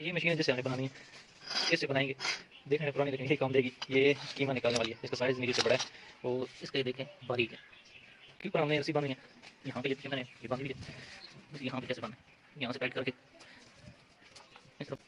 ये मशीन जैसे हमें बनानी है, इससे बनाएंगे, देखने पुरानी लेकिन यही काम देगी। ये कीमा निकालने वाली है, इसका साइज़ मेरे से बड़ा है और इसका ये देखें बारीक है, क्योंकि हमने रस्सी बांधी है यहाँ पे, ये मैंने ये बांधी हुई है। बस यहाँ पे कैसे बांधे, यहाँ से टाइट करके इस तरफ